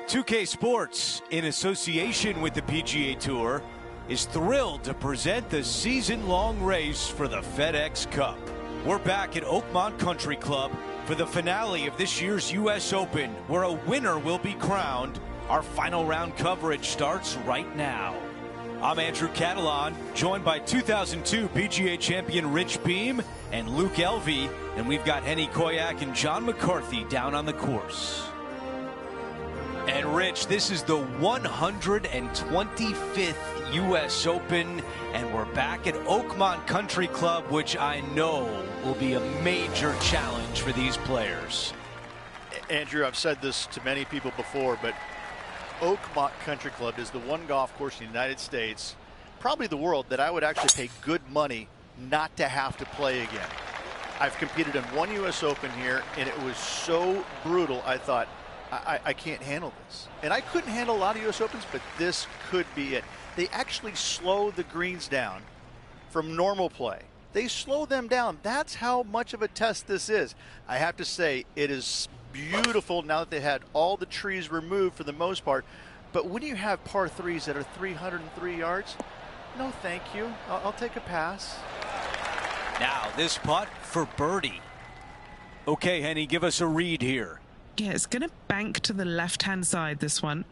2K Sports, in association with the PGA Tour, is thrilled to present the season-long race for the FedEx Cup. We're back at Oakmont Country Club for the finale of this year's U.S. Open, where a winner will be crowned. Our final round coverage starts right now. I'm Andrew Catalan, joined by 2002 PGA champion Rich Beem and Luke Elvey, and we've got Henny Koyak and John McCarthy down on the course. And Rich, this is the 125th U.S. Open, and we're back at Oakmont Country Club, which I know will be a major challenge for these players. Andrew, I've said this to many people before, but Oakmont Country Club is the one golf course in the United States, probably the world, that I would actually pay good money not to have to play again. I've competed in one U.S. Open here, and it was so brutal, I thought, I can't handle this. And I couldn't handle a lot of U.S. Opens, but this could be it. They actually slow the greens down from normal play. They slow them down. That's how much of a test this is. I have to say, it is beautiful now that they had all the trees removed for the most part. But when you have par threes that are 303 yards, no thank you. I'll take a pass. Now this putt for birdie. Okay, Henny, give us a read here. Yeah, it's going to bank to the left-hand side, this one.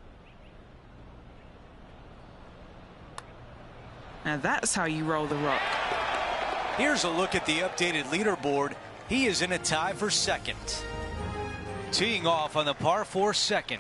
Now that's how you roll the rock. Here's a look at the updated leaderboard. He is in a tie for second. Teeing off on the par 4 second.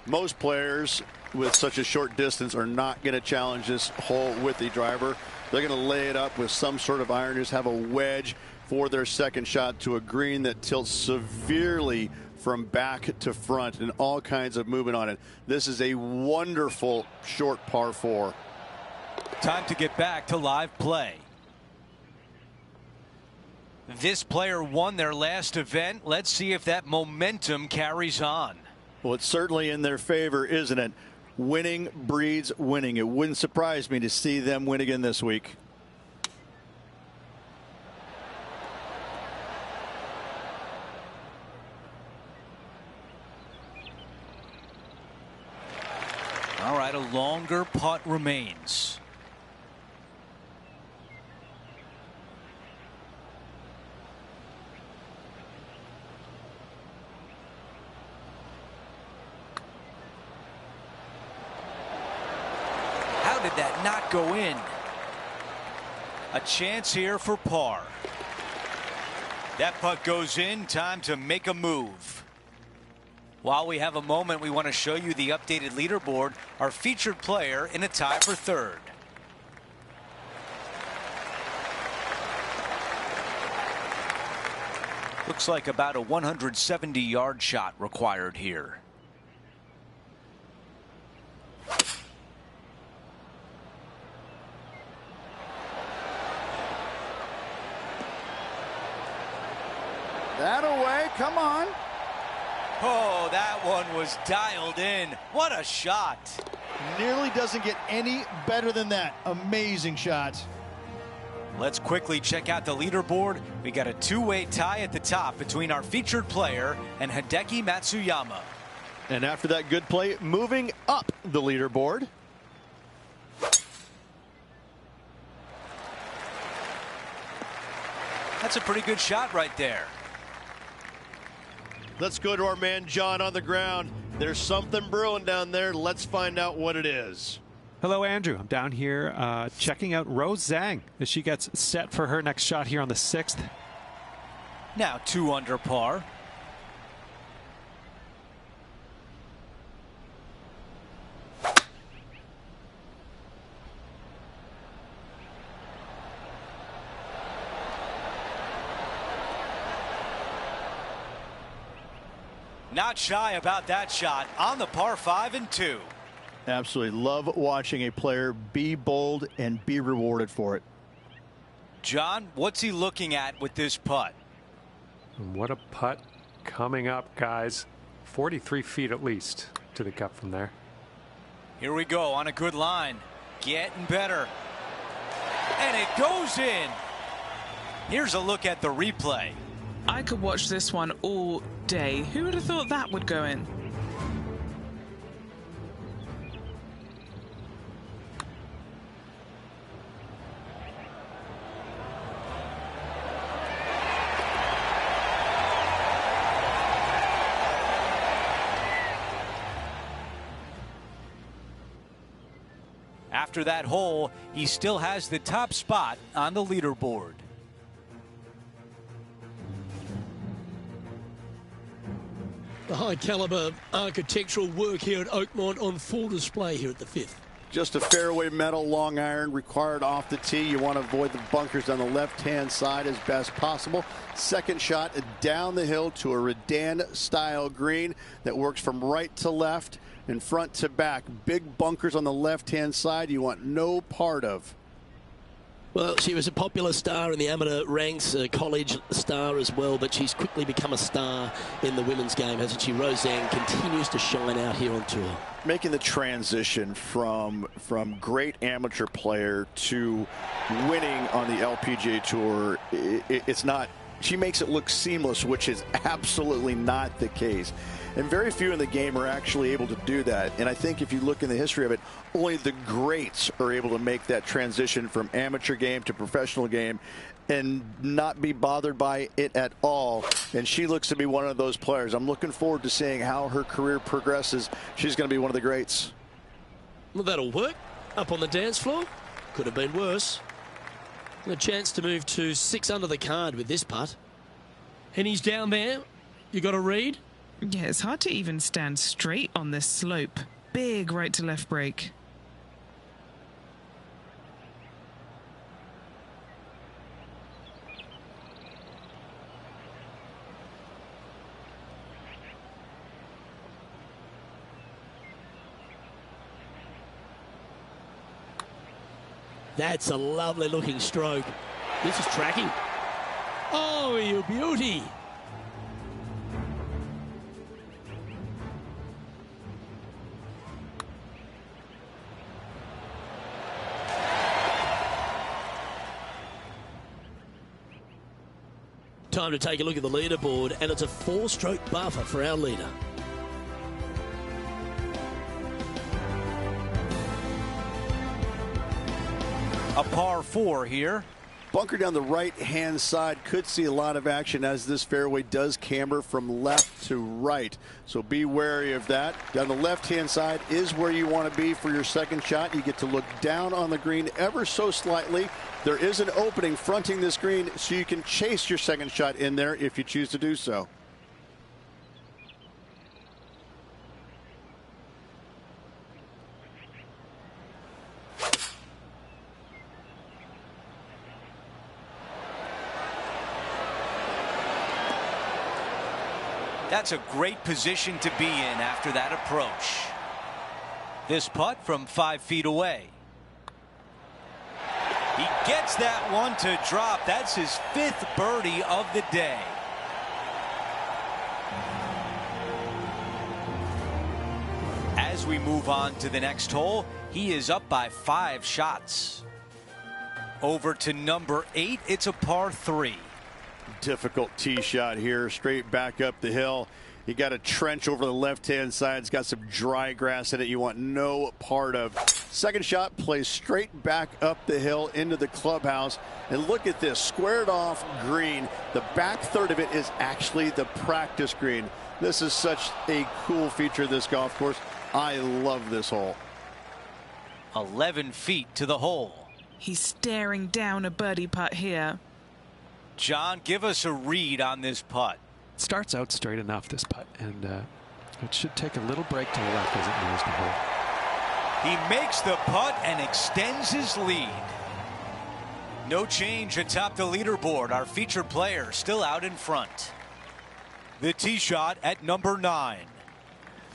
Most players with such a short distance are not going to challenge this hole with the driver. They're going to lay it up with some sort of iron, just have a wedge for their second shot to a green that tilts severely from back to front and all kinds of movement on it. This is a wonderful short par 4. Time to get back to live play. This player won their last event. Let's see if that momentum carries on. Well, it's certainly in their favor, isn't it? Winning breeds winning. It wouldn't surprise me to see them win again this week. All right, a longer putt remains. How did that not go in? A chance here for par. That putt goes in. Time to make a move. While we have a moment, we want to show you the updated leaderboard. Our featured player in a tie for third. Looks like about a 170-yard shot required here. That away, come on. Oh, that one was dialed in. What a shot. Nearly doesn't get any better than that. Amazing shot. Let's quickly check out the leaderboard. We got a two-way tie at the top between our featured player and Hideki Matsuyama. And after that good play, moving up the leaderboard. That's a pretty good shot right there. Let's go to our man John on the ground. There's something brewing down there. Let's find out what it is. Hello, Andrew. I'm down here checking out Rose Zhang as she gets set for her next shot here on the 6th. Now 2 under par. Not shy about that shot on the par 5 and 2. Absolutely love watching a player be bold and be rewarded for it. John, what's he looking at with this putt? What a putt coming up, guys. 43 feet at least to the cup from there. Here we go on a good line. Getting better. And it goes in. Here's a look at the replay. I could watch this one all day. Who would have thought that would go in? After that hole, he still has the top spot on the leaderboard. The high caliber architectural work here at Oakmont on full display here at the 5th. Just a fairway metal long iron required off the tee. You want to avoid the bunkers on the left-hand side as best possible. Second shot down the hill to a Redan-style green that works from right to left and front to back. Big bunkers on the left-hand side you want no part of. Well, she was a popular star in the amateur ranks, a college star as well, but she's quickly become a star in the women's game, hasn't she? Roseanne continues to shine out here on tour. Making the transition from great amateur player to winning on the LPGA Tour, it's not, she makes it look seamless, which is absolutely not the case. And very few in the game are actually able to do that. And I think if you look in the history of it, only the greats are able to make that transition from amateur game to professional game and not be bothered by it at all. And she looks to be one of those players. I'm looking forward to seeing how her career progresses. She's going to be one of the greats. Well, that'll work. Up on the dance floor. Could have been worse. A chance to move to 6 under the card with this putt. Henny's down there. You got a read? Yeah, it's hard to even stand straight on this slope. Big right to left break. That's a lovely looking stroke. This is tracking. Oh, you beauty. Time to take a look at the leaderboard, and it's a 4-stroke buffer for our leader. A par 4 here. Bunker down the right-hand side could see a lot of action as this fairway does camber from left to right. So be wary of that. Down the left-hand side is where you want to be for your second shot. You get to look down on the green ever so slightly. There is an opening fronting this green, so you can chase your second shot in there if you choose to do so. That's a great position to be in after that approach. This putt from 5 feet away. He gets that one to drop. That's his 5th birdie of the day. As we move on to the next hole, he is up by 5 shots. Over to number 8, it's a par 3. Difficult tee shot here, straight back up the hill. You got a trench over the left-hand side. It's got some dry grass in it you want no part of. Second shot plays straight back up the hill into the clubhouse. And look at this, squared off green. The back third of it is actually the practice green. This is such a cool feature of this golf course. I love this hole. 11 feet to the hole. He's staring down a birdie putt here. John, give us a read on this putt. Starts out straight enough, this putt, and it should take a little break to the left as it nears the hole. He makes the putt and extends his lead. No change atop the leaderboard. Our featured player still out in front. The tee shot at number 9.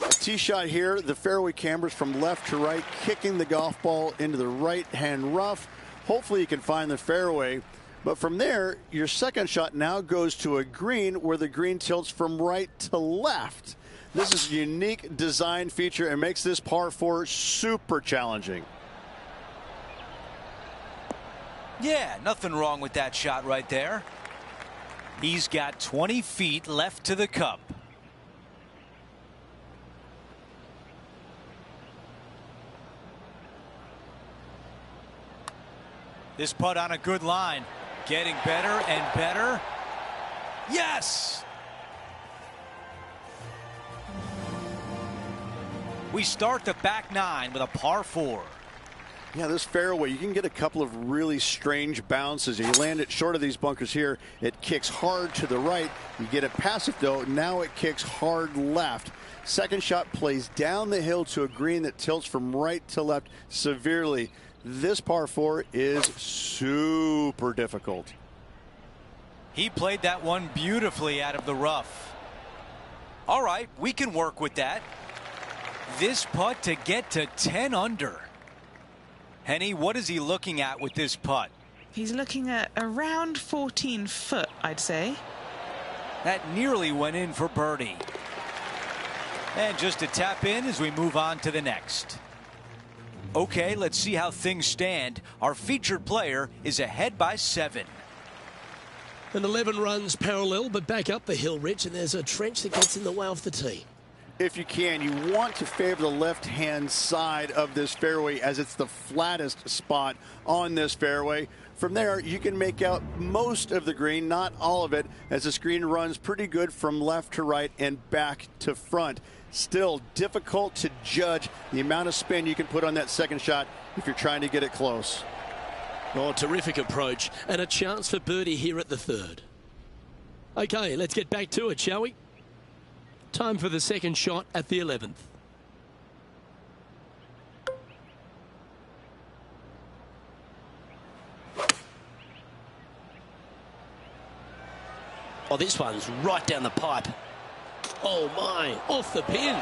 A tee shot here. The fairway cambers from left to right, kicking the golf ball into the right-hand rough. Hopefully you can find the fairway. But from there, your second shot now goes to a green where the green tilts from right to left. This is a unique design feature and makes this par 4 super challenging. Yeah, nothing wrong with that shot right there. He's got 20 feet left to the cup. This putt on a good line. Getting better and better. Yes! We start the back 9 with a par 4. Yeah, this fairway, you can get a couple of really strange bounces. You land it short of these bunkers here, it kicks hard to the right. You get it past it, though. Now it kicks hard left. Second shot plays down the hill to a green that tilts from right to left severely. This par 4 is super difficult. He played that one beautifully out of the rough. All right, we can work with that. This putt to get to 10 under. Henny, what is he looking at with this putt? He's looking at around 14 foot, I'd say. That nearly went in for birdie. And just to tap in as we move on to the next. Okay, let's see how things stand. Our featured player is ahead by 7. An 11 runs parallel, but back up the hill, Rich, and there's a trench that gets in the way off the tee. If you can, you want to favor the left-hand side of this fairway as it's the flattest spot on this fairway. From there, you can make out most of the green, not all of it, as the screen runs pretty good from left to right and back to front. Still difficult to judge the amount of spin you can put on that second shot if you're trying to get it close. Oh, terrific approach, and a chance for birdie here at the 3rd. Okay, let's get back to it, shall we? Time for the second shot at the 11th. Oh, this one's right down the pipe. Oh my, off the pin.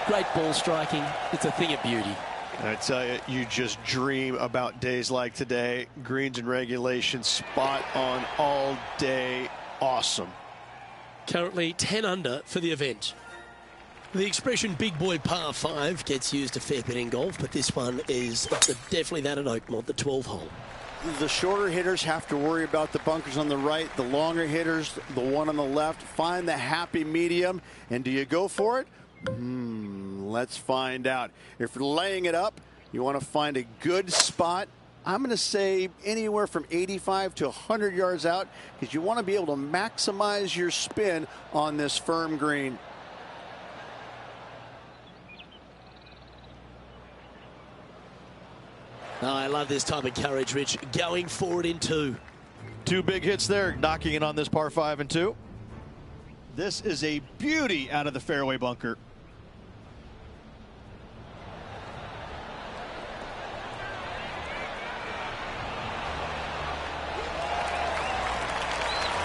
Great ball striking. It's a thing of beauty. I tell you, you just dream about days like today. Greens and regulation, spot on all day. Awesome. Currently 10 under for the event. The expression big boy par 5 gets used a fair bit in golf, but this one is definitely that at Oakmont, the 12 hole. The shorter hitters have to worry about the bunkers on the right. The longer hitters, the one on the left, find the happy medium. And do you go for it? Let's find out. If you're laying it up, you want to find a good spot. I'm going to say anywhere from 85 to 100 yards out, because you want to be able to maximize your spin on this firm green. Oh, I love this type of courage, Rich. Going forward in 2. 2 big hits there, knocking it on this par 5 and 2. This is a beauty out of the fairway bunker.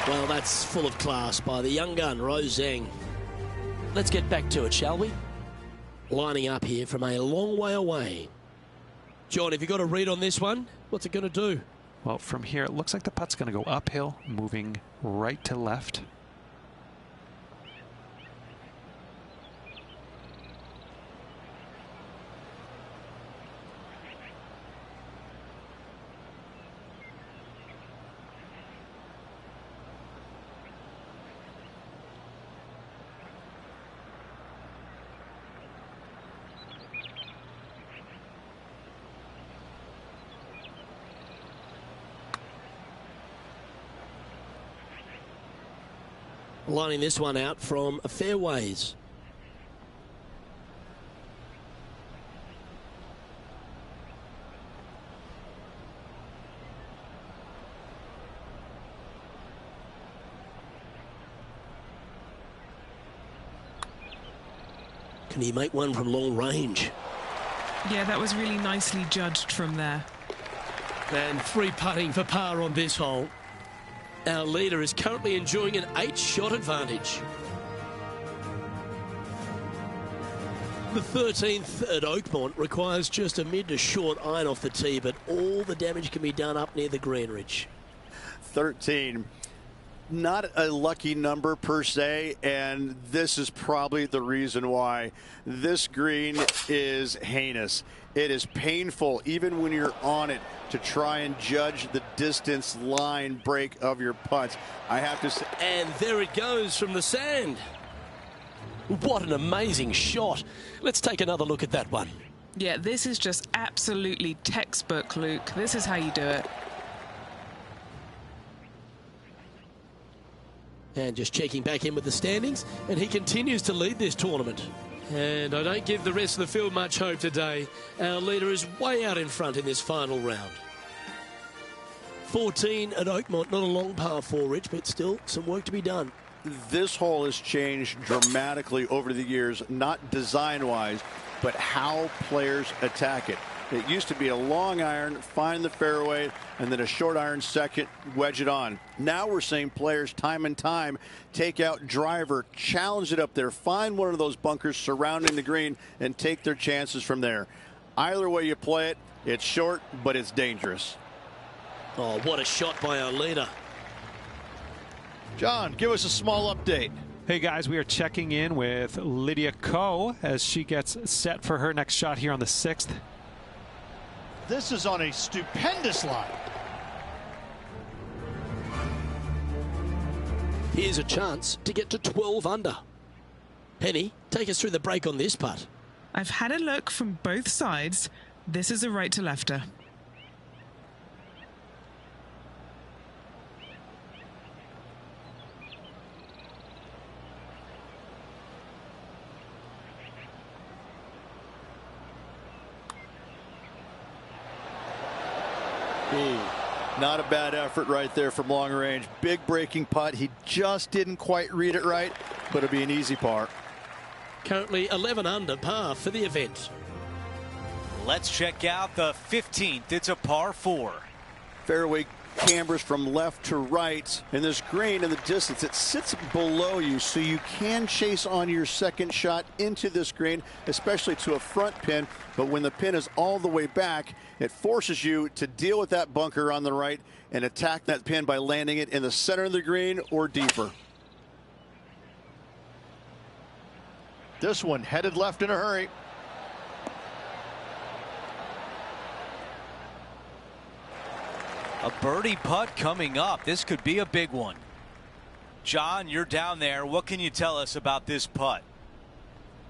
Well, that's full of class by the young gun, Rose Zhang. Let's get back to it, shall we? Lining up here from a long way away. John, have you got a read on this one? What's it going to do? Well, from here, it looks like the putt's going to go uphill, moving right to left. Lining this one out from fairways. Can he make one from long range? Yeah, that was really nicely judged from there. And free putting for par on this hole. Our leader is currently enjoying an 8-shot advantage. The 13th at Oakmont requires just a mid to short iron off the tee, but all the damage can be done up near the green, Rich. 13. Not a lucky number per se, and this is probably the reason why. This green is heinous. It is painful, even when you're on it, to try and judge the distance line break of your putts. I have to say. And there it goes from the sand. What an amazing shot. Let's take another look at that one. Yeah, this is just absolutely textbook, Luke. This is how you do it. And just checking back in with the standings, and he continues to lead this tournament. And I don't give the rest of the field much hope today. Our leader is way out in front in this final round. 14 at Oakmont, not a long par 4, Rich, but still some work to be done. This hole has changed dramatically over the years, not design-wise, but how players attack it. It used to be a long iron, find the fairway, and then a short iron second, wedge it on. Now we're seeing players time and time take out driver, challenge it up there, find one of those bunkers surrounding the green, and take their chances from there. Either way you play it, it's short, but it's dangerous. Oh, what a shot by our leader. John, give us a small update. Hey guys, we are checking in with Lydia Ko as she gets set for her next shot here on the 6th. This is on a stupendous line. Here's a chance to get to 12 under. Penny, take us through the break on this putt. I've had a look from both sides. This is a right to lefter. Ooh, not a bad effort right there from long range. Big breaking putt. He just didn't quite read it right, but it'll be an easy par. Currently 11 under par for the event. Let's check out the 15th. It's a par 4. Fairway cambers from left to right, and this green in the distance, it sits below you, so you can chase on your second shot into this green, especially to a front pin. But when the pin is all the way back, it forces you to deal with that bunker on the right and attack that pin by landing it in the center of the green or deeper. This one headed left in a hurry. A birdie putt coming up. This could be a big one. John, you're down there. What can you tell us about this putt?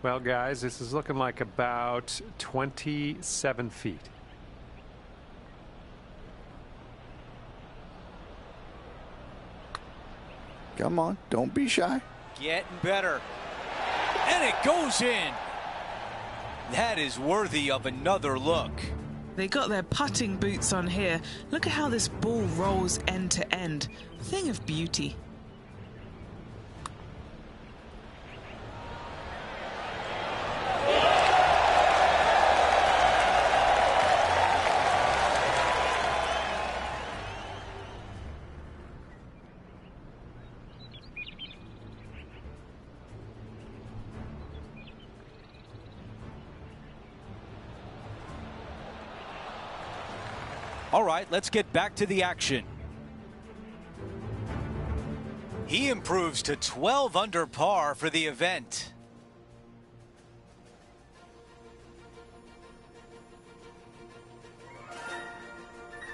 Well, guys, this is looking like about 27 feet. Come on, don't be shy. Getting better. And it goes in. That is worthy of another look. They got their putting boots on here. Look at how this ball rolls end to end. Thing of beauty. All right, let's get back to the action. He improves to 12 under par for the event.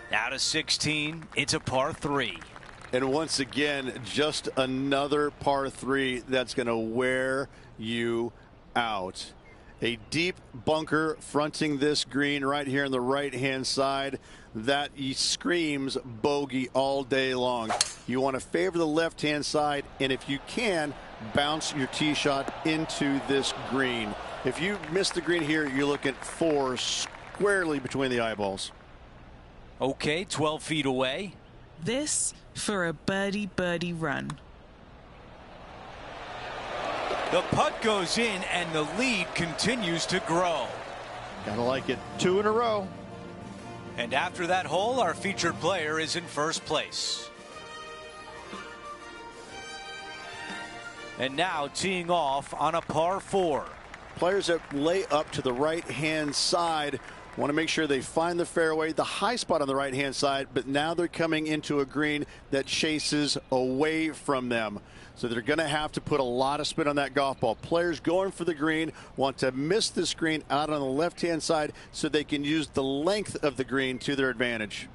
Now to 16, it's a par 3. And once again, just another par 3 that's going to wear you out. A deep bunker fronting this green right here on the right-hand side. That screams bogey all day long. You want to favor the left-hand side, and if you can, bounce your tee shot into this green. If you miss the green here, you're looking 4 squarely between the eyeballs. Okay, 12 feet away. This for a birdie run. The putt goes in and the lead continues to grow. Gotta like it. 2 in a row. And after that hole, our featured player is in first place. And now teeing off on a par 4. Players that lay up to the right-hand side want to make sure they find the fairway, the high spot on the right-hand side, but now they're coming into a green that chases away from them. So they're going to have to put a lot of spin on that golf ball. Players going for the green want to miss this green out on the left-hand side so they can use the length of the green to their advantage.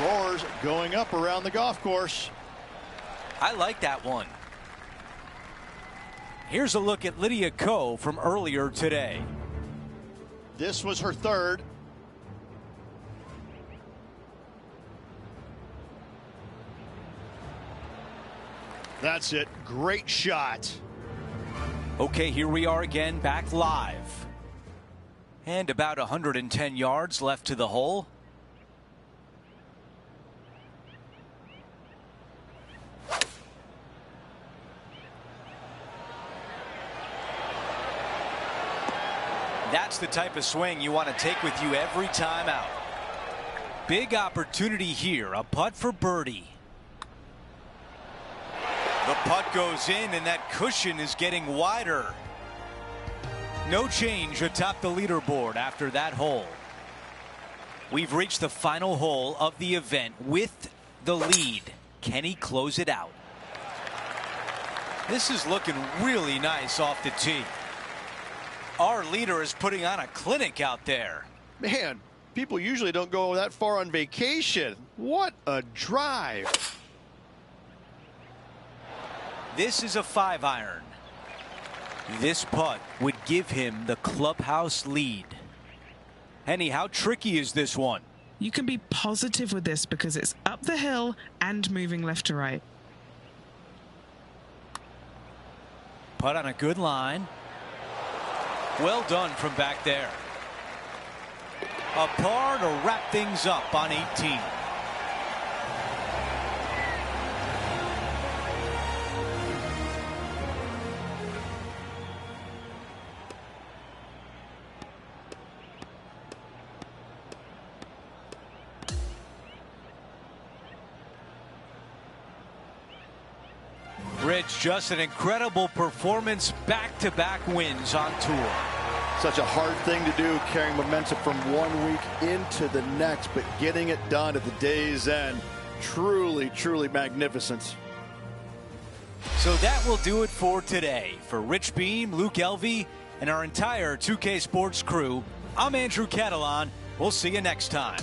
Roars going up around the golf course. I like that one. Here's a look at Lydia Ko from earlier today. This was her third. That's it. Great shot. Okay, here we are again, back live. And about 110 yards left to the hole. That's the type of swing you want to take with you every time out. Big opportunity here, a putt for birdie. The putt goes in, and that cushion is getting wider. No change atop the leaderboard after that hole. We've reached the final hole of the event with the lead. Can he close it out? This is looking really nice off the tee. Our leader is putting on a clinic out there. Man, people usually don't go that far on vacation. What a drive. This is a 5-iron. This putt would give him the clubhouse lead. Henny, how tricky is this one? You can be positive with this because it's up the hill and moving left to right. Putt on a good line. Well done from back there. A par to wrap things up on 18. Rich, just an incredible performance, back-to-back wins on tour. Such a hard thing to do, carrying momentum from one week into the next, but getting it done at the day's end, truly, truly magnificent. So that will do it for today. For Rich Beam, Luke Elvey, and our entire 2K Sports crew, I'm Andrew Catalan. We'll see you next time.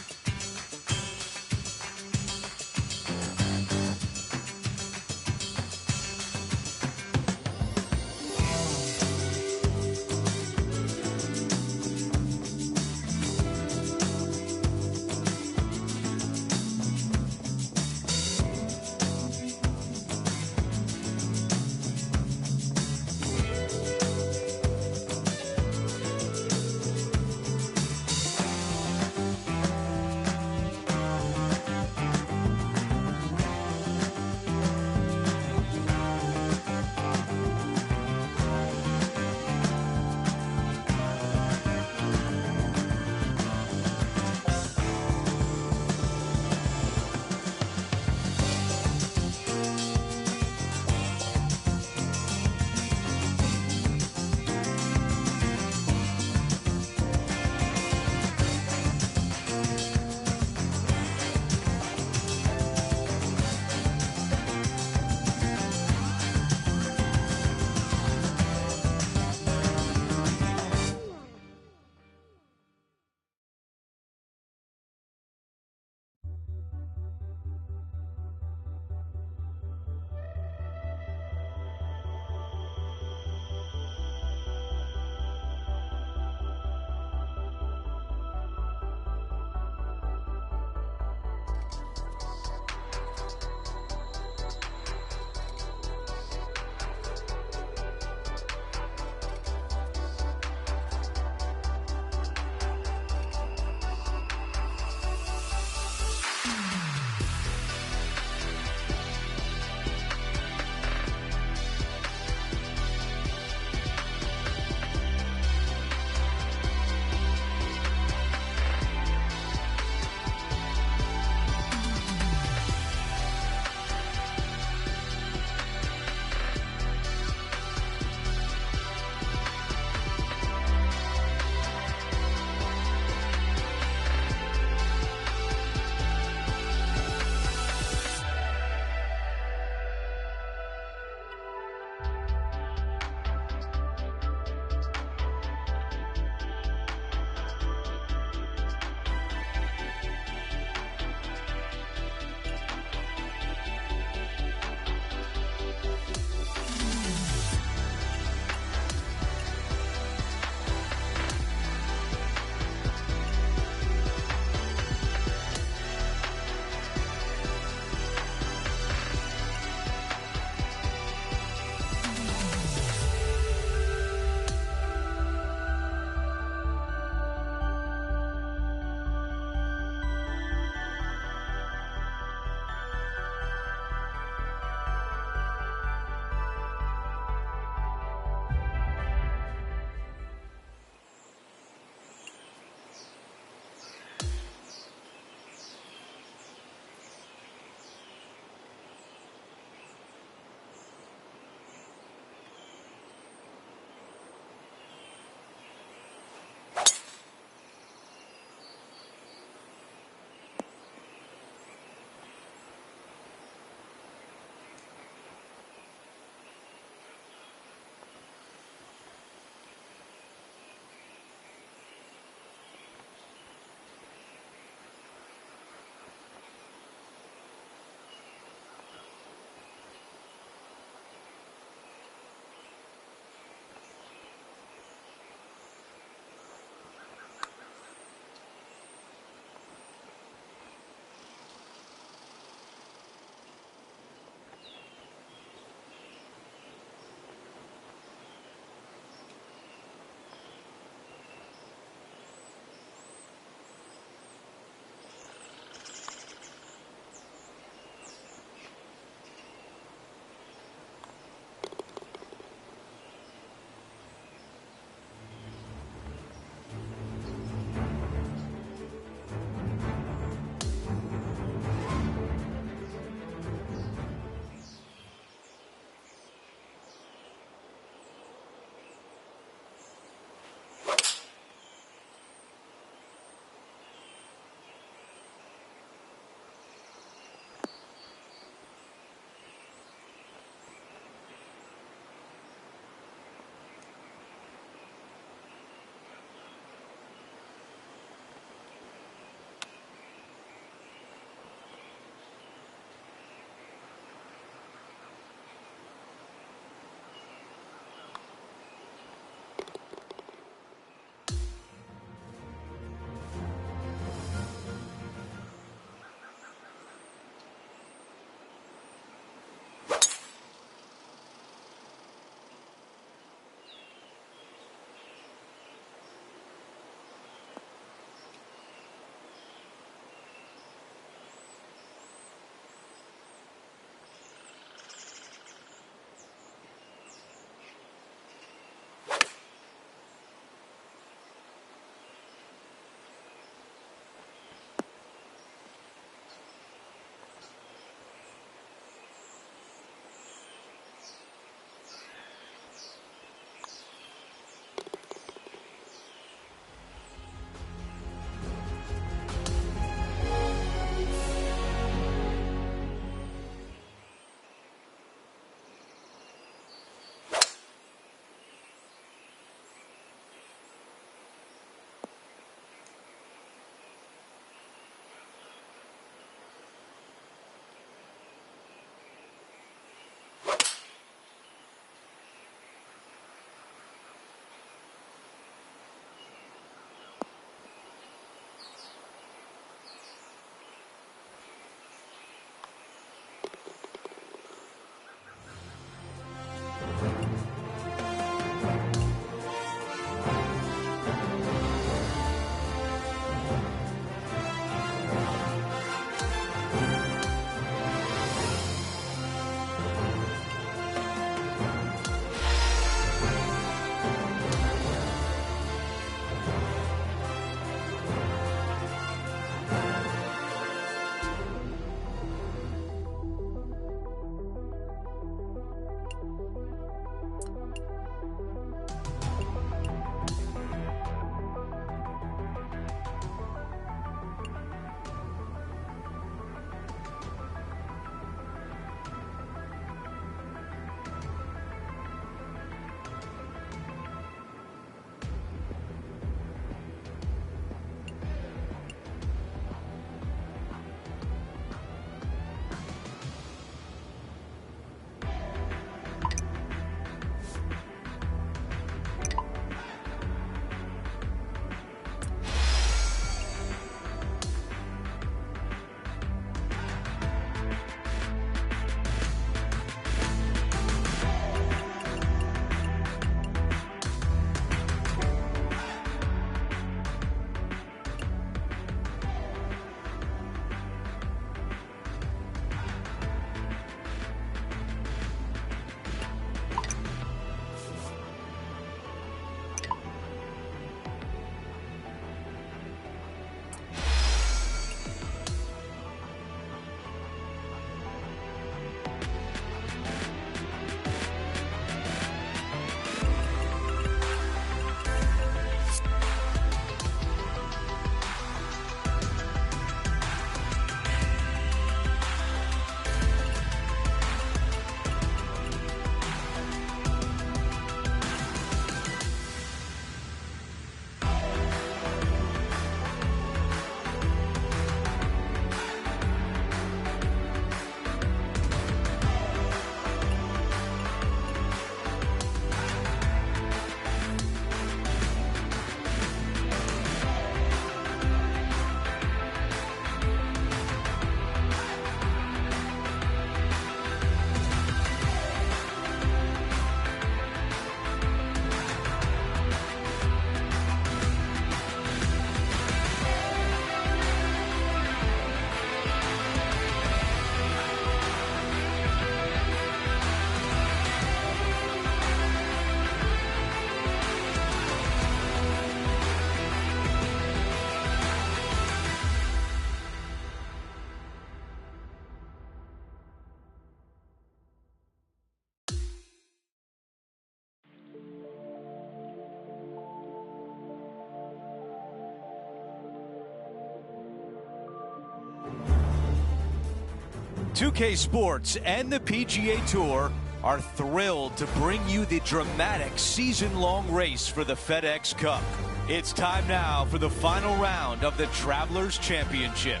2K Sports and the PGA Tour are thrilled to bring you the dramatic season-long race for the FedEx Cup. It's time now for the final round of the Travelers Championship.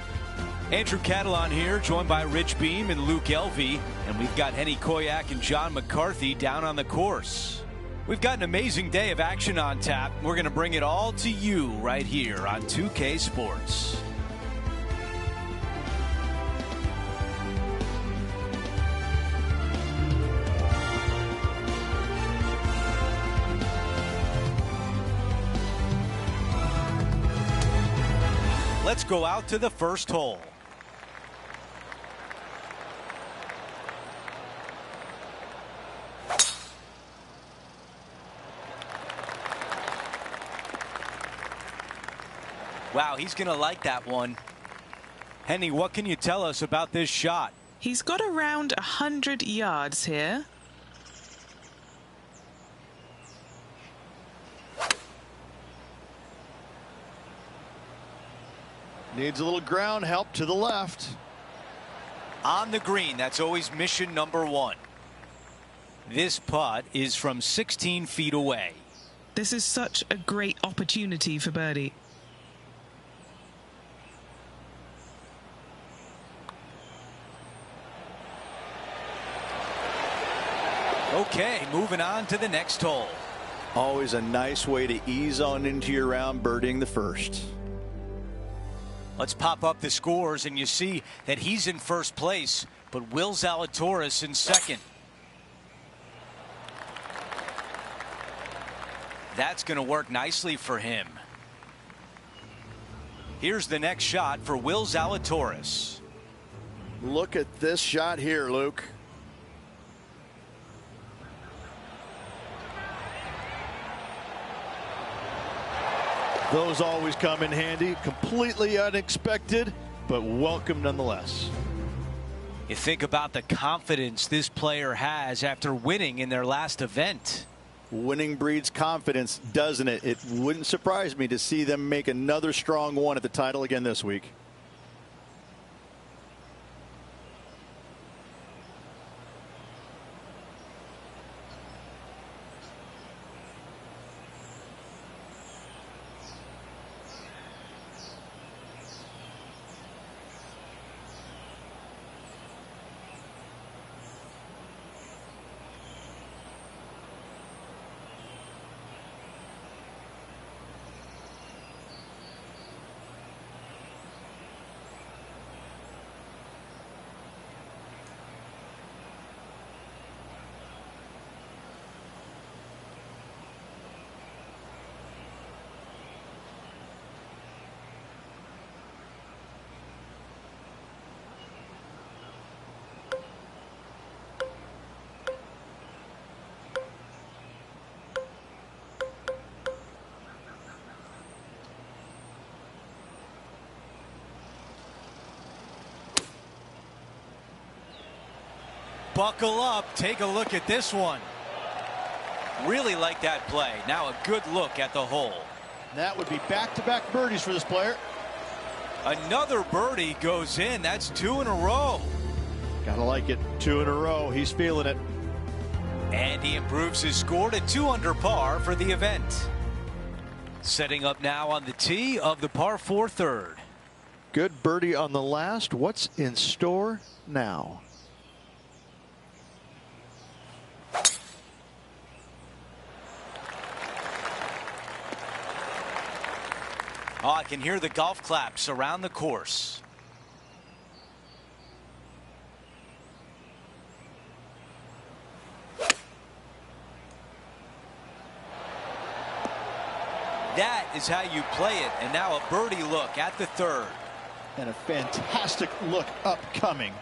Andrew Catalan here, joined by Rich Beam and Luke Elvey, and we've got Henny Koyak and John McCarthy down on the course. We've got an amazing day of action on tap. We're going to bring it all to you right here on 2K Sports. Let's go out to the first hole. Wow, he's going to like that one. Henny, what can you tell us about this shot? He's got around 100 yards here. Needs a little ground help to the left. On the green, that's always mission number one. This putt is from 16 feet away. This is such a great opportunity for birdie. Okay, moving on to the next hole. Always a nice way to ease on into your round, birdieing the first. Let's pop up the scores, and you see that he's in first place, but Will Zalatoris in second. That's going to work nicely for him. Here's the next shot for Will Zalatoris. Look at this shot here, Luke. Those always come in handy. Completely unexpected, but welcome nonetheless. You think about the confidence this player has after winning in their last event. Winning breeds confidence, doesn't it? It wouldn't surprise me to see them make another strong one at the title again this week. Buckle up. Take a look at this one. Really like that play. Now a good look at the hole. That would be back-to-back birdies for this player. Another birdie goes in. That's 2 in a row. Gotta like it. 2 in a row. He's feeling it. And he improves his score to 2 under par for the event. Setting up now on the tee of the par 4 third. Good birdie on the last. What's in store now? Oh, I can hear the golf claps around the course. That is how you play it. And now a birdie look at the third. And a fantastic look upcoming.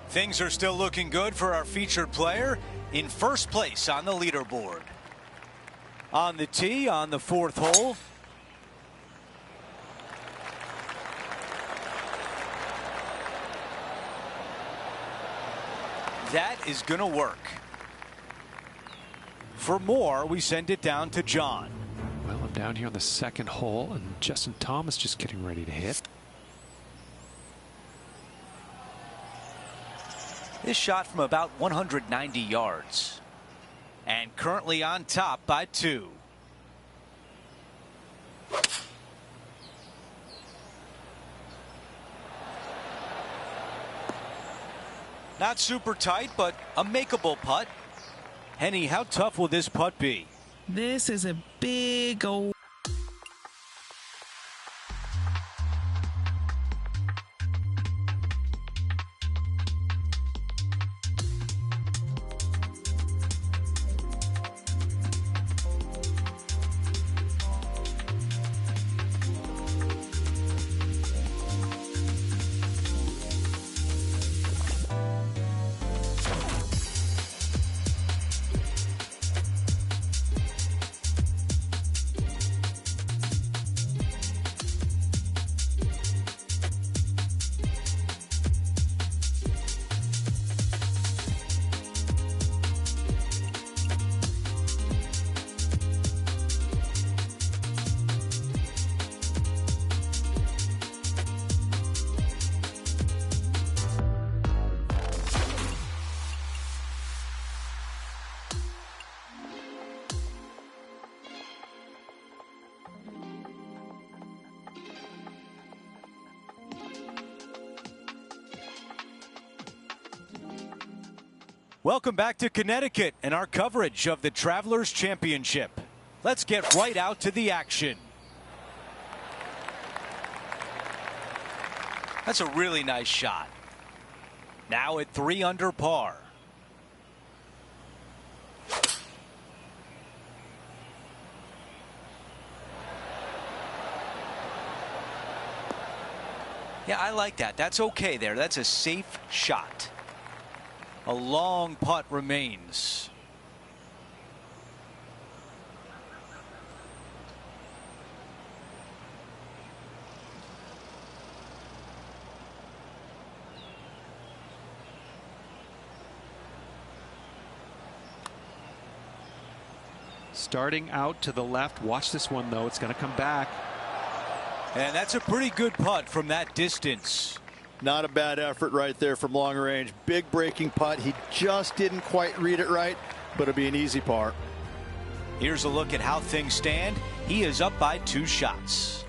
Things are still looking good for our featured player in first place on the leaderboard. On the tee on the 4th hole. That is going to work. For more, we send it down to John. Well, I'm down here on the 2nd hole, and Justin Thomas just getting ready to hit. This shot from about 190 yards. And currently on top by 2. Not super tight, but a makeable putt. Henny, how tough will this putt be? This is a big old... Welcome back to Connecticut and our coverage of the Travelers Championship. Let's get right out to the action. That's a really nice shot. Now at 3 under par. Yeah, I like that. That's okay there. That's a safe shot. A long putt remains. Starting out to the left. Watch this one, though. It's going to come back. And that's a pretty good putt from that distance. Not a bad effort right there from long range. Big breaking putt. He just didn't quite read it right, but it'll be an easy par. Here's a look at how things stand. He is up by 2 shots.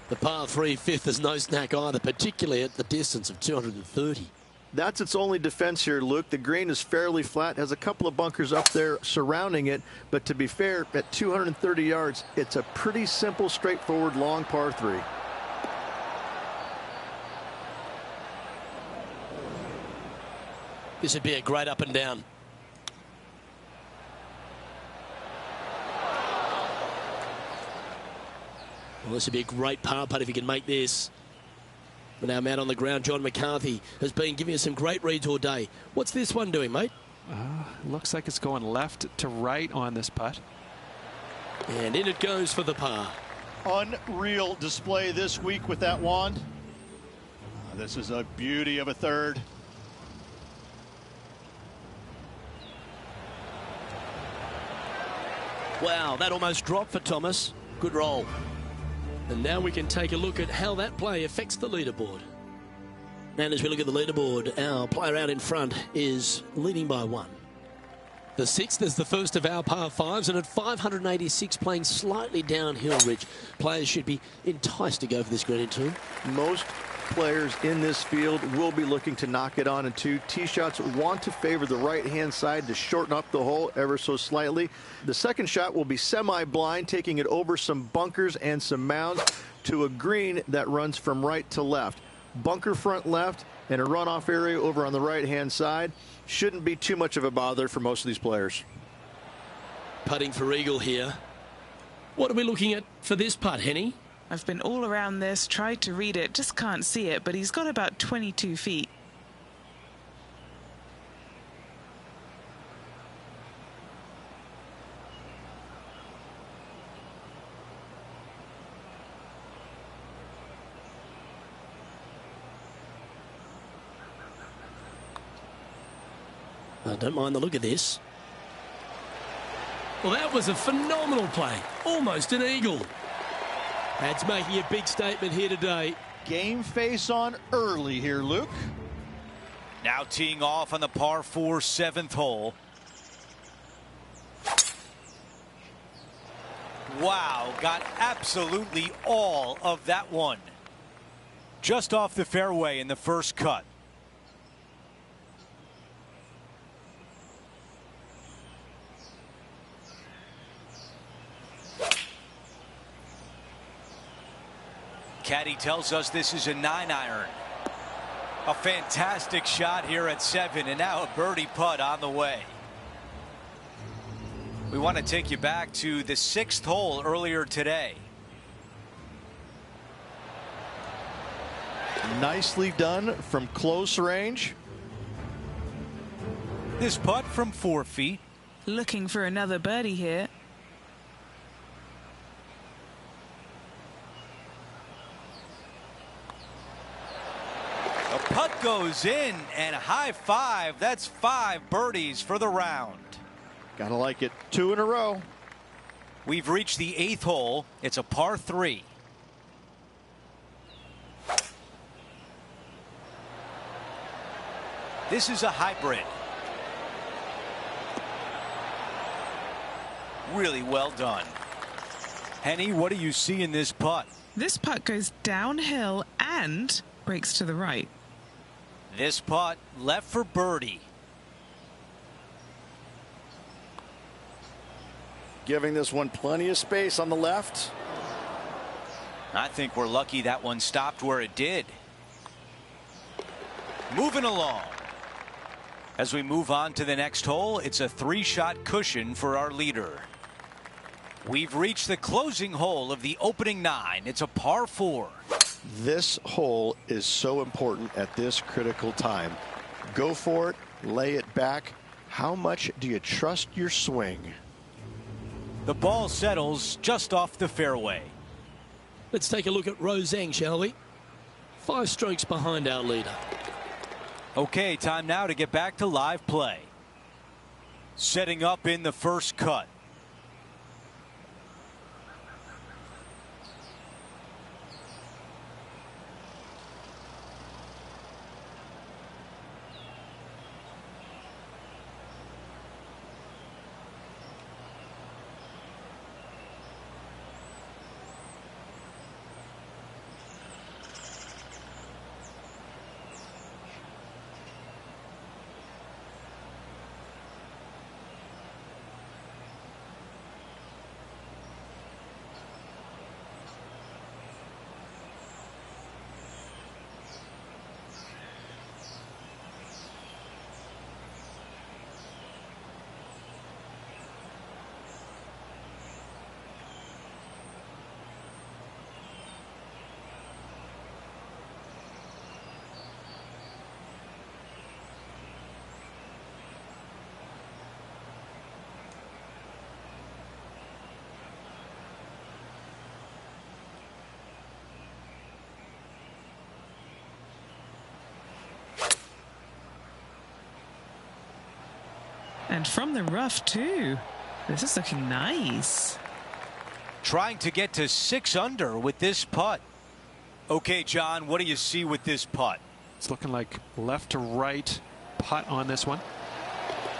The par 3 fifth is no snack either, particularly at the distance of 230. That's its only defense here, Luke. The green is fairly flat, has a couple of bunkers up there surrounding it, but to be fair, at 230 yards, it's a pretty simple, straightforward, long par 3. This would be a great up and down. Well, this would be a great par putt if he can make this. But our man on the ground, John McCarthy, has been giving us some great reads all day. What's this one doing, mate? Looks like it's going left to right on this putt. And in it goes for the par. Unreal display this week with that wand. This is a beauty of a third. Wow, that almost dropped for Thomas. Good roll. And now we can take a look at how that play affects the leaderboard. And as we look at the leaderboard, our player out in front is leading by 1. The 6th is the first of our par 5s, and at 586, playing slightly downhill, Rich, players should be enticed to go for this green in 2. Most players in this field will be looking to knock it on in 2. Tee shots want to favor the right-hand side to shorten up the hole ever so slightly. The second shot will be semi-blind, taking it over some bunkers and some mounds to a green that runs from right to left. Bunker front left and a runoff area over on the right-hand side. Shouldn't be too much of a bother for most of these players. Putting for eagle here. What are we looking at for this putt, Henny? I've been all around this, tried to read it, just can't see it, but he's got about 22 feet. I don't mind the look of this. Well, that was a phenomenal play. Almost an eagle. That's making a big statement here today. Game face on early here, Luke. Now teeing off on the par 4 7th hole. Wow, got absolutely all of that one. Just off the fairway in the first cut. Caddy tells us this is a 9-iron. A fantastic shot here at 7, and now a birdie putt on the way. We want to take you back to the 6th hole earlier today. Nicely done from close range. This putt from 4 feet. Looking for another birdie here. The putt goes in, and a high five. That's 5 birdies for the round. Gotta like it. 2 in a row. We've reached the 8th hole. It's a par 3. This is a hybrid. Really well done. Henny, what do you see in this putt? This putt goes downhill and breaks to the right. This putt left for birdie. Giving this one plenty of space on the left. I think we're lucky that one stopped where it did. Moving along. As we move on to the next hole, it's a 3-shot cushion for our leader. We've reached the closing hole of the opening 9. It's a par 4. This hole is so important at this critical time. Go for it, lay it back. How much do you trust your swing? The ball settles just off the fairway. Let's take a look at Roseng, shall we? 5 strokes behind our leader. Okay, time now to get back to live play. Setting up in the first cut. And from the rough too. This is looking nice. Trying to get to 6 under with this putt. Okay, John, what do you see with this putt? It's looking like left to right putt on this one.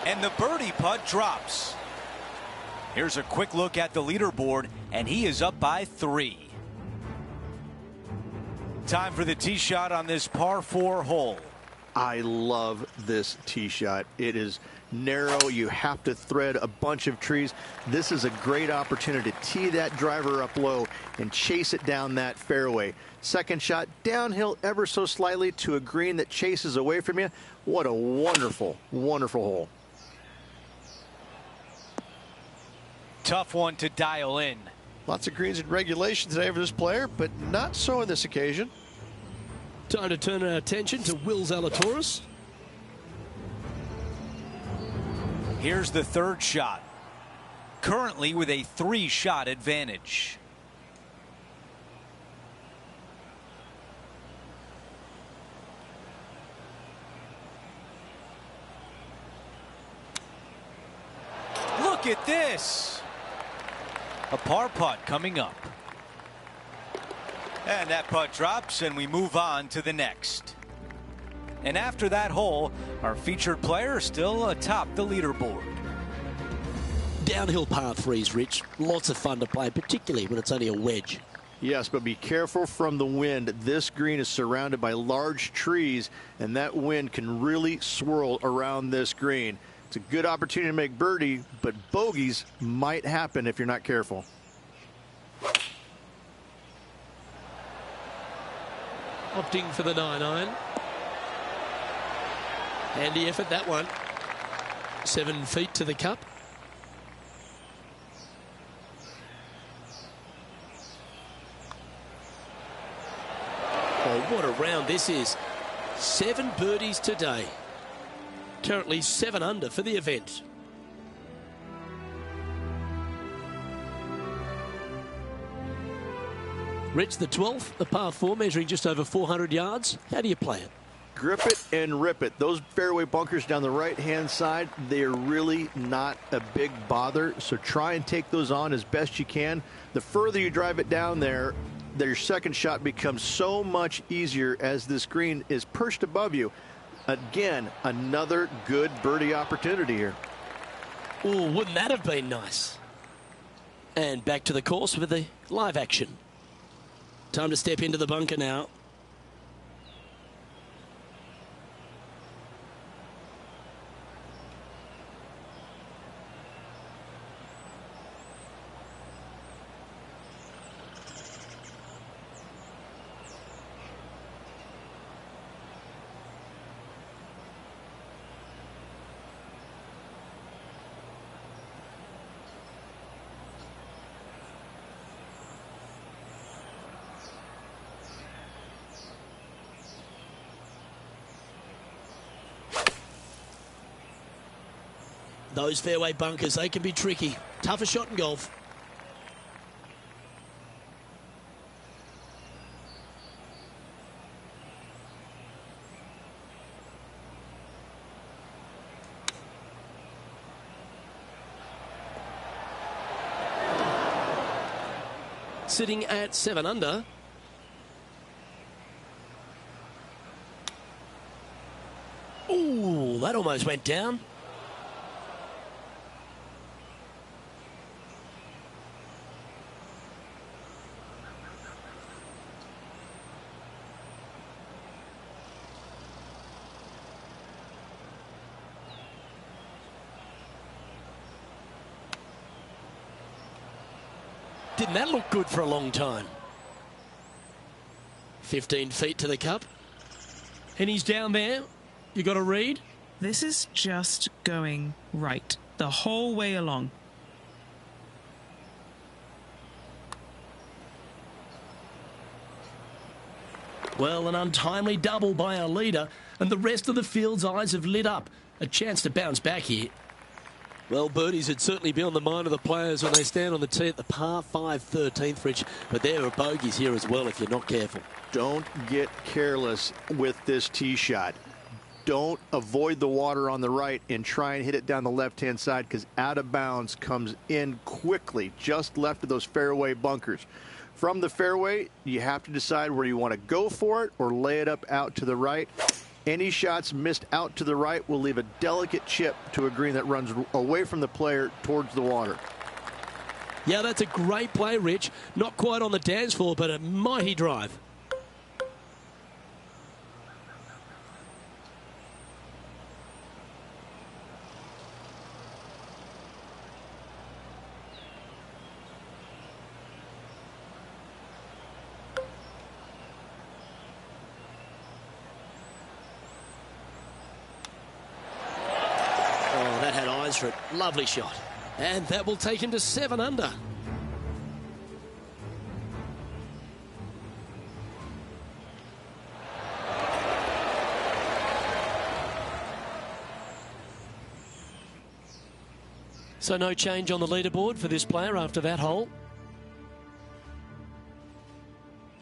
And the birdie putt drops. Here's a quick look at the leaderboard, and he is up by 3. Time for the tee shot on this par 4 hole. I love this tee shot. It is narrow. You have to thread a bunch of trees. This is a great opportunity to tee that driver up low and chase it down that fairway. Second shot downhill ever so slightly to a green that chases away from you. What a wonderful, wonderful hole. Tough one to dial in. Lots of greens in regulation today for this player, but not so on this occasion. Time to turn our attention to Will Zalatoris. Here's the third shot. Currently with a 3-shot advantage. Look at this. A par putt coming up. And that putt drops, and we move on to the next. And after that hole, our featured player still atop the leaderboard. Downhill par threes, Rich. Lots of fun to play, particularly when it's only a wedge. Yes, but be careful from the wind. This green is surrounded by large trees, and that wind can really swirl around this green. It's a good opportunity to make birdie, but bogeys might happen if you're not careful. Opting for the 9-iron. Handy effort, that one. 7 feet to the cup. Oh, what a round this is. 7 birdies today. Currently 7 under for the event. Rich, the 12th, the par 4, measuring just over 400 yards. How do you play it? Grip it and rip it. Those fairway bunkers down the right-hand side, they are really not a big bother, so try and take those on as best you can. The further you drive it down there, your second shot becomes so much easier as this green is perched above you. Again, another good birdie opportunity here. Oh, wouldn't that have been nice? And back to the course with the live action. Time to step into the bunker now. Those fairway bunkers, they can be tricky. Tougher shot in golf. Sitting at 7 under. Ooh, that almost went down. Didn't that look good for a long time? 15 feet to the cup. And he's down there. You got to read. This is just going right the whole way along. Well, an untimely double by our leader, and the rest of the field's eyes have lit up. A chance to bounce back here. Well, birdies would certainly be on the mind of the players when they stand on the tee at the par 5 13th, Rich. But there are bogeys here as well if you're not careful. Don't get careless with this tee shot. Don't avoid the water on the right and try and hit it down the left-hand side, because out of bounds comes in quickly, just left of those fairway bunkers. From the fairway, you have to decide where you want to go for it or lay it up out to the right. Any shots missed out to the right will leave a delicate chip to a green that runs away from the player towards the water. Yeah, that's a great play, Rich. Not quite on the dance floor, but a mighty drive. For it. Lovely shot. And that will take him to 7 under. So no change on the leaderboard for this player after that hole.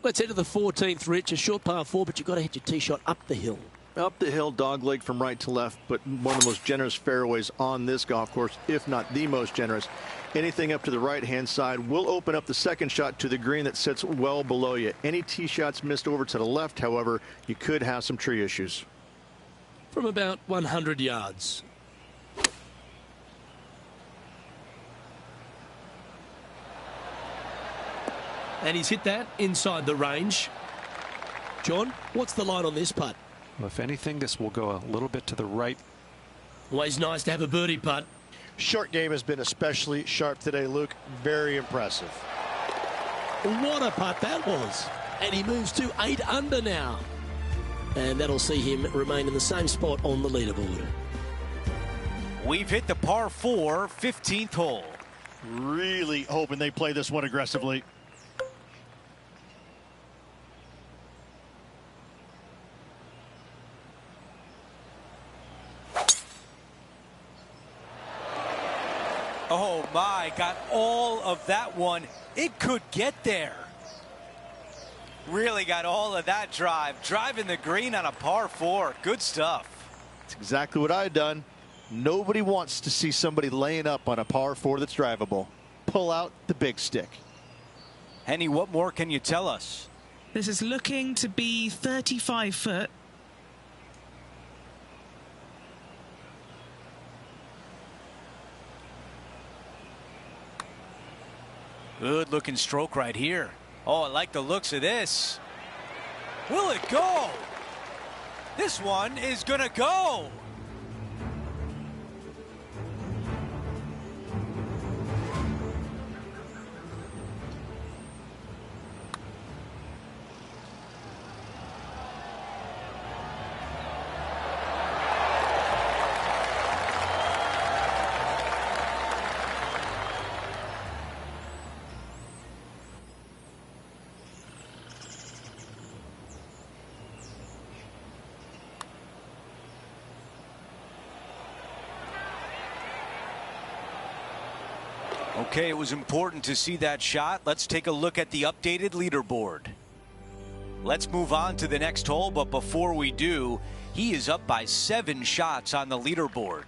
Let's head to the 14th, Rich. A short par 4, but you've got to hit your tee shot up the hill. Up the hill, dogleg from right to left, but one of the most generous fairways on this golf course, if not the most generous. Anything up to the right-hand side will open up the second shot to the green that sits well below you. Any tee shots missed over to the left, however, you could have some tree issues. from about 100 yards. And he's hit that inside the range. John, what's the line on this putt? Well, if anything, this will go a little bit to the right. Always nice to have a birdie putt. Short game has been especially sharp today, Luke. Very impressive. What a putt that was. And he moves to 8 under now. And that'll see him remain in the same spot on the leaderboard. We've hit the par 4, 15th hole. Really hoping they play this one aggressively. Oh my, got all of that one. It could get there. Really got all of that drive. Driving the green on a par 4. Good stuff. That's exactly what I had done. Nobody wants to see somebody laying up on a par 4 that's drivable. Pull out the big stick. Henny, what more can you tell us? This is looking to be 35 foot. Good looking stroke right here. Oh, I like the looks of this. Will it go? This one is gonna go. Okay, it was important to see that shot. Let's take a look at the updated leaderboard. Let's move on to the next hole, but before we do, he is up by 7 shots on the leaderboard.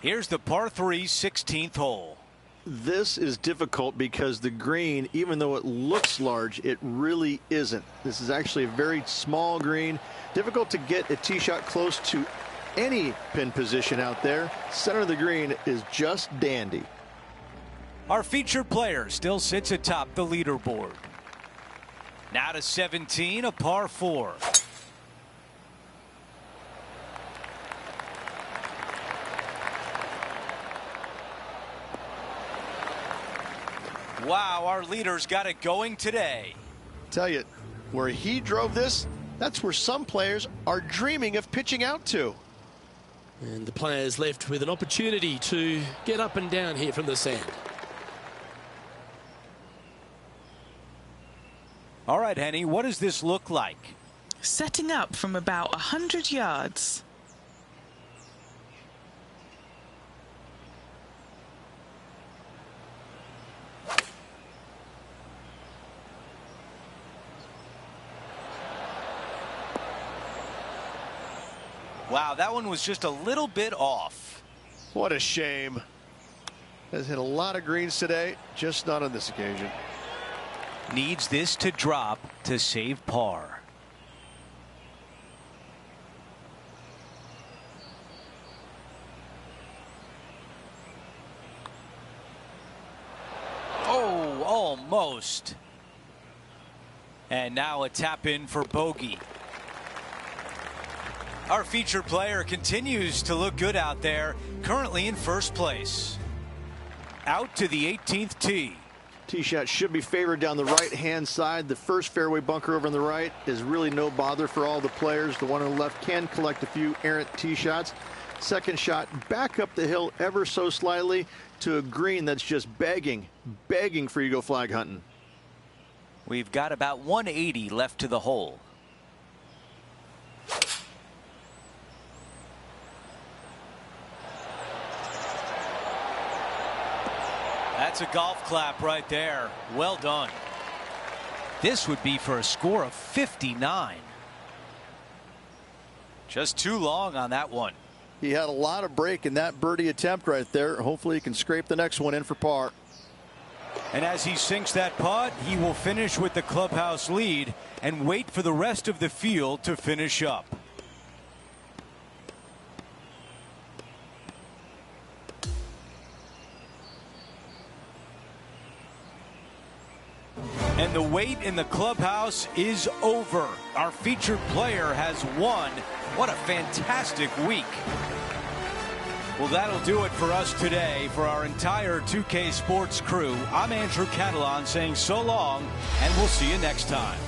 Here's the par 3, 16th hole. This is difficult because the green, even though it looks large, it really isn't. This is actually a very small green. Difficult to get a tee shot close to any pin position out there. Center of the green is just dandy. Our featured player still sits atop the leaderboard. Now to 17, a par 4. Wow, our leader's got it going today. Tell you, where he drove this, that's where some players are dreaming of pitching out to. And the players left with an opportunity to get up and down here from the sand. All right, Henny, what does this look like? Setting up from about 100 yards. Wow, that one was just a little bit off. What a shame. Has hit a lot of greens today, just not on this occasion. Needs this to drop to save par. Oh, almost. And now a tap in for bogey. Our featured player continues to look good out there, currently in first place. Out to the 18th tee. Tee shot should be favored down the right-hand side. The first fairway bunker over on the right is really no bother for all the players. The one on the left can collect a few errant tee shots. Second shot back up the hill ever so slightly to a green that's just begging for you to go flag hunting. We've got about 180 left to the hole. That's a golf clap right there. Well done. This would be for a score of 59. Just too long on that one. He had a lot of break in that birdie attempt right there. Hopefully he can scrape the next one in for par. And as he sinks that putt, he will finish with the clubhouse lead and wait for the rest of the field to finish up. the wait in the clubhouse is over. Our featured player has won. What a fantastic week. Well, that'll do it for us today. For our entire 2K Sports crew, I'm Andrew Catalan saying so long, and we'll see you next time.